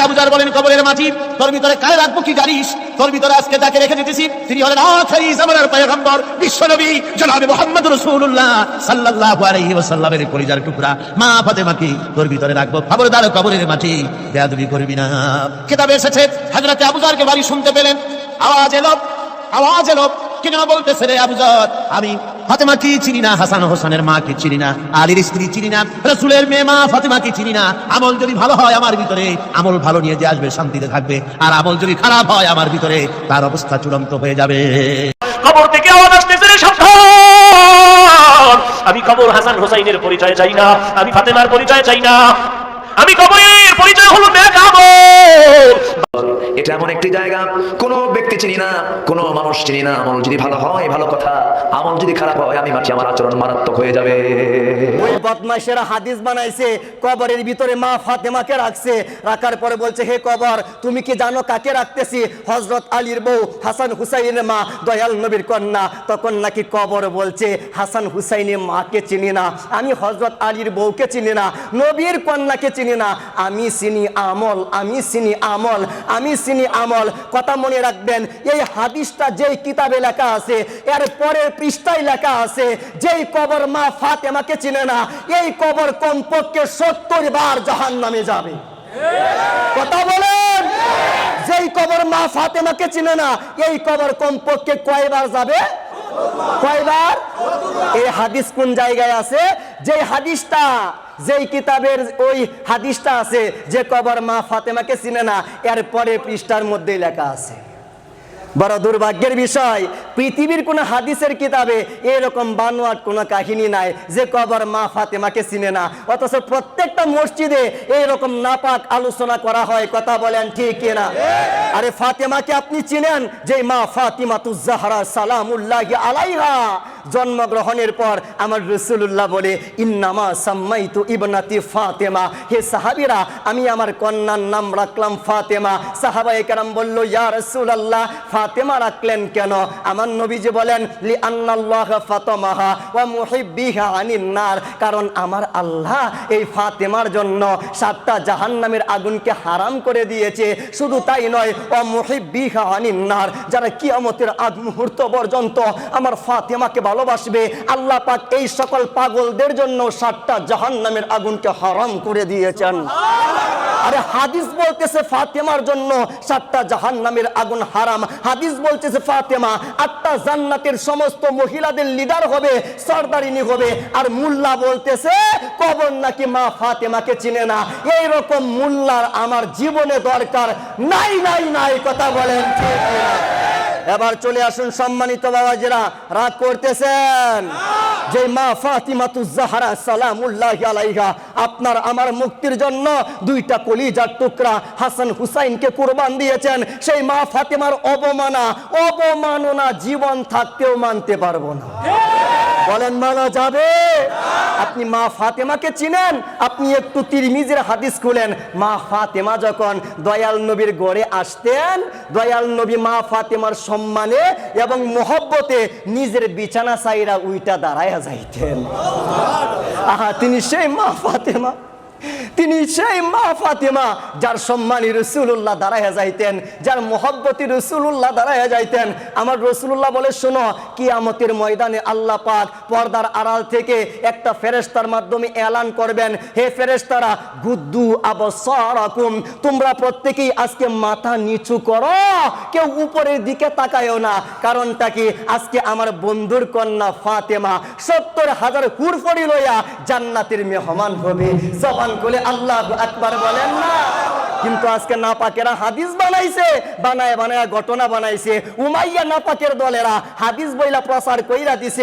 আবু যার বলেন, কবরের মাটি তোর ভিতরে কারে রাখবো কি জানিস? তোর ভিতরে আজকে তাকে রেখে দিতেছি, তিনি হলেন আখিরি জামানার পয়গম্বর বিশ্বনবী জনাবে মুহাম্মদ রাসূলুল্লাহ সাল্লাল্লাহু আলাইহি ওয়াসাল্লামের কলিজার টুকরা মা ফাতেমাকে তোর ভিতরে রাখবো। খবরদার কবরের মাটি বেয়াদবি করবি না। কিতাবে এসেছে হযরত আবু যারকে বাড়ি শুনতে পেলেন, আওয়াজ এলো কি যেন বলতেছে, রে আবু যার, আমি ফাতেমাকে চিনি না, হাসান হোসেনের মাকে চিনি না, আলীর স্ত্রী চিনি না, রাসূলের মেয়ে মা ফাতেমাকে চিনি না। আমল যদি ভালো হয় আমার ভিতরে, আমল ভালো নিয়ে যে আসবে শান্তিতে থাকবে, আর আমল যদি খারাপ হয় আমার ভিতরে, তার অবস্থা চূড়ান্ত হয়ে যাবে। কবর থেকে আওয়াজ আসতেছে, সাবধান! আমি কবর হাসান হোসাইনের পরিচয় চাই না, আমি ফাতেমার পরিচয় চাই না, আমি কবরের পরিচয় হলো নেক আমল। এটা এমন একটি জায়গা, কোনো ব্যক্তি চিনি না, কোনো মানুষ চিনি না। আমল যদি ভালো হয় ভালো কথা, আমল যদি খারাপ হয় আমি মাটি, আমার আচরণ মারাত্মক হয়ে যাবে। ওই বদমাইশেরা হাদিস বানাইছে, কবরের ভিতরে মা ফাতেমাকে রাখছে, রাখার পরে বলছে, হে কবর, তুমি কি জানো কাকে রাখতেছি? হযরত আলীর বউ হাসান হুসাইনের মা, দয়াল নবীর কন্যা। তখন নাকি কবর বলছে, হাসান হুসাইনের মাকে চিনি না, আমি হযরত আলীর বউকে চিনি না, নবীর কন্যাকে চিনি না, আমি চিনি আমল, আমি চিনি আমল, আমি চিনি আমল। কথা মনে রাখবেন, এই হাদিসটা যেই কিতাবে লেখা আছে, এর পরের পৃষ্ঠায় লেখা আছে, যেই কবর মা ফাতেমাকে চিনে না, এই কবর কমপক্ষে 70 বার জাহান্নামে যাবে। কথা বলেন, যেই কবর মা ফাতেমাকে চিনে না, এই কবর কমপক্ষে কয়বার যাবে? কয়বার? এই হাদিস কোন জায়গায় আছে? যে হাদিসটা, যেই কিতাবের ওই হাদিসটা আছে, যে কবর মা ফাতেমাকে চিনে না, এর পরে পৃষ্ঠার মধ্যেই লেখা আছে। বড় দুর্ভাগ্যের বিষয়, পৃথিবীর কোন হাদিসের কিতাবে এরকম বানোয়াট কোন কাহিনী নাই যে কবর মা ফাতেমাকে চিনে না, অথচ প্রত্যেকটা মসজিদে এইরকম নাপাক আলোচনা করা হয়। কথা বলেন ঠিক কিনা? আরে ফাতেমাকে আপনি চিনেন? যে মা ফাতিমাতুজ জাহরা সালামুল্লাহি আলাইহা জন্মগ্রহণের পর আমার রাসূলুল্লাহ বলে, ইন্নামা সাম্মাইতু ইবনাতি ফাতেমা, হে সাহাবীরা, আমি আমার কন্যার নাম রাখলাম ফাতেমা। সাহাবায়ে কেরাম বলল, ইয়া রাসূলুল্লাহ, ফাতেমা রাখলেন কেন? আমার নবীজি বলেন, লি আন্নাল্লাহ ফাতামাহা ওয়া মুহিব্বিহা আনিন নার, কারণ আমার আল্লাহ এই ফাতেমার জন্য 7টা জাহান্নামের আগুনকে হারাম করে দিয়েছে। শুধু তাই নয়, ওয়া মুহিব্বিহা আনিন নার, যারা কিয়ামতের আগ মুহূর্ত পর্যন্ত আমার ফাতেমাকে ভালোবাসবে, আল্লাহ পাক এই সকল পাগলদের জন্য 7টা জাহান্নামের আগুনকে হারাম করে দিয়েছেন। আরে হাদিস বলতেছে ফাতেমার জন্য 7টা জাহান্নামের আগুন হারাম। হাদিস বলতেছে ফাতেমা 8টা জান্নাতের সমস্ত মহিলাদের লিডার হবে, সরদারিনী হবে। আর মুল্লা বলতেছে কবর নাকি মা ফাতেমাকে চিনে না। এই রকম মুল্লার আমার জীবনে দরকার নাই নাই নাই। কথা বলেন ঠিক না? এবার চলে আসুন সম্মানিত বাবাজিরা, রাগ করতেছেন? যে মা ফাতিমাতুজ জাহরা সালামুল্লাহি আলাইহা আপনার আমার মুক্তির জন্য 2টা কলিজার টুকরা হাসান হুসাইনকে কুরবান দিয়েছেন, সেই মা ফাতেমার অবমাননা জীবন থাকতেও মানতে পারবো না। বলেন মানা যাবে? আপনি মা ফাতেমাকে চিনেন? আপনি একটু তিরমিজির হাদিস খুলেন। মা ফাতেমা যখন দয়াল নবীর গড়ে আসতেন, দয়াল নবী মা ফাতেমার সম্মানে এবং মহব্বতে নিজের বিছানা সাইরা উইটা দাঁড়ায় যাইতেন। আহা, তিনি সেই মা ফাতেমা, তিনি সেই মা ফাতেমা যার সম্মানী রাসূলুল্লাহ দাঁড়ায়া যাইতেন, যার মহব্বতী রাসূলুল্লাহ দাঁড়ায়া যাইতেন। আমার রাসূলুল্লাহ বলে, শোনো, কিয়ামতের ময়দানে আল্লাহ পাক পর্দার আড়াল থেকে একটা ফেরেশতার মাধ্যমে এলান করবেন, হে ফেরেশতারা, গুদ্দু আবসারাকুম, তোমরা প্রত্যেকেই আজকে মাথা নিচু করো, কেউ উপরের দিকে তাকায়ও না। কারণটা কি? আজকে আমার বন্ধুর কন্যা ফাতেমা 70,000 হুরফড়ি লইয়া জান্নাতের মেহমান হবে। জবান খুলে আল্লাহু আকবার বলেন না? কিন্তু আজকে নাপাকেরা হাদিস বানাইছে, বানায় ঘটনা বানাইছে। উমাইয়া নাপাকের দলেরা হাদিস বইলা প্রচার কইরা দিছে।